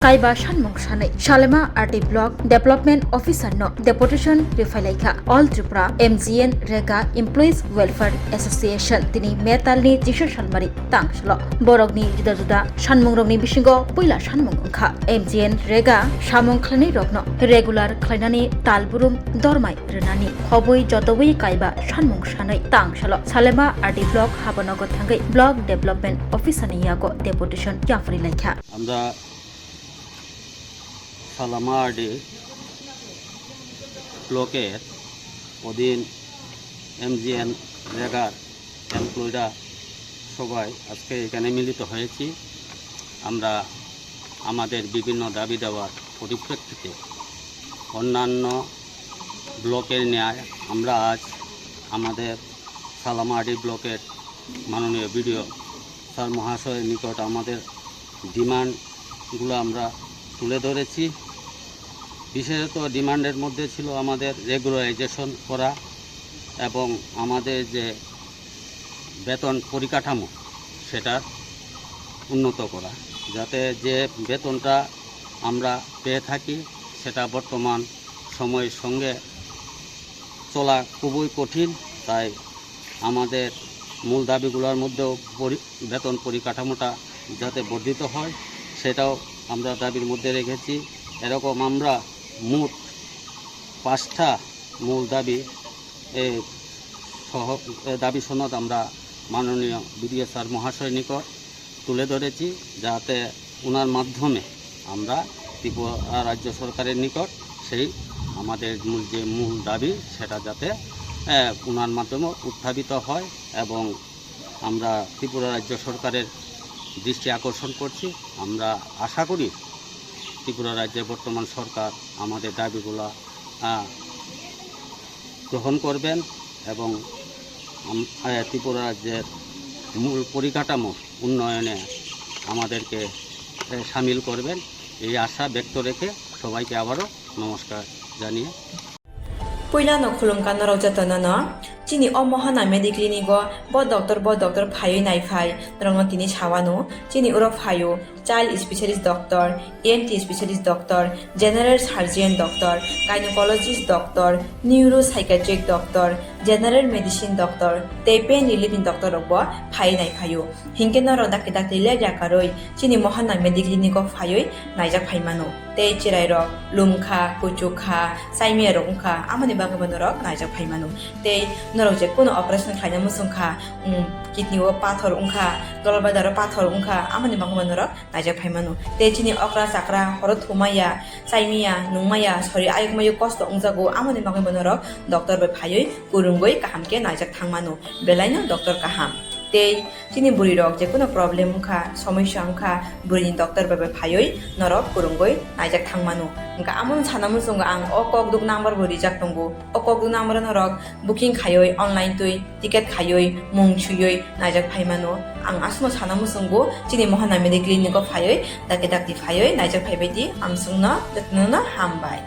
Kaiba Shanmung Shanai Shalema RT Block Development Officer no Deputation Rifalaika All Tripura MGN Rega Employees Welfare Association Tini Metalni Jisho Shalmari Tangshlo Borogni Juda Juda Shanmung Rogni Bishingo Puila Shanmung Unkha MGN Rega Shamung Klani Rogno Regular Klanani Talburum Dormai Renani Hobui Jotobui Kaiba Shanmung Shanai Tangshlo Shalema RT Block Habanogo Thangai Block Development Officer Niyago Deputation Jafri Laika সালামারডি ব্লকের অধীন MGN রেগার এমপ্লয়িরা সবাই আজকে এখানে মিলিত হয়েছি। আমরা আমাদের বিভিন্ন দাবি দেওয়ার পরিপ্রেক্ষিতে অন্যান্য ব্লকের ন্যায় আমরা আজ আমাদের সালামারডি ব্লকের মাননীয় বিডিও স্যার মহাশয়ের নিকট আমাদের ডিমান্ডগুলো আমরা তুলে ধরেছি। বিশেষত ডিমান্ডের মধ্যে ছিল আমাদের রেগুলারাইজেশন করা এবং আমাদের যে বেতন পরিকাঠামো সেটা উন্নত করা, যাতে যে বেতনটা আমরা পেয়ে থাকি সেটা বর্তমান সময়ের সঙ্গে চলা খুবই কঠিন। তাই আমাদের মূল দাবিগুলোর মধ্যেও বেতন পরিকাঠামোটা যাতে বর্ধিত হয় সেটাও আমরা দাবির মধ্যে রেখেছি। এরকম আমরা মোট 5টা মূল দাবি সনদ আমরা মাননীয় বিডিও স্যার মহাশয় নিকট তুলে ধরেছি, যাতে ওনার মাধ্যমে আমরা ত্রিপুরা রাজ্য সরকারের নিকট সেই আমাদের মূল দাবি সেটা যাতে ওনার মাধ্যমে উত্থাপিত হয় এবং আমরা ত্রিপুরা রাজ্য সরকারের দৃষ্টি আকর্ষণ করছি। আমরা আশা করি ত্রিপুরা রাজ্যের বর্তমান সরকার আমাদের দাবিগুলো গ্রহণ করবেন এবং ত্রিপুরা রাজ্যের মূল পরিকাঠামো উন্নয়নে আমাদেরকে সামিল করবেন, এই আশা ব্যক্ত রেখে সবাইকে আবারও নমস্কার জানিয়ে Puilano khulungkan rojatono chini omohana mediclinigo bo doctor phayo nai phai rongno tini chawano chini uro phayo child specialist doctor, ENT specialist doctor, general surgeon doctor, gynecologist doctor, neuropsychiatric doctor, general medicine doctor, pain relieving doctor rogbo phai nai phayo hinkeno rodak dak tile jakaroi chini mohana mediclinigo phayo naijak phaimano tei chirai rok lumkha kuchukha saimia rokha amani bagabano rok naijak phaimano tei norok je kono operation khaina musungkha kidney o pathor ungkha dolbadar pathor ungkha amani bagabano rok naijak phaimano tei chini okra sakra horo thumaya saimia nungmaya sori ayukmayu kosto ungjago amani bagabano rok doctor bai phayoi kurungoi kahamke naijak thangmano belaino doctor kaham tei chini buri rok je kono problem ungkha সমস্যা ungkha burini doctor bai phayoi norok kurungoi naijak thangmano ungka amon sanamun sunga ang okok duk number buri jak tongo okok duk number norok booking khayoi online tui ticket khayoi mung chuyoi naijak phaimano ang asmo sanamun sungo chini mohana medical clinic phayoi dakti phayoi naijak phaibai di amsungna datnona hambai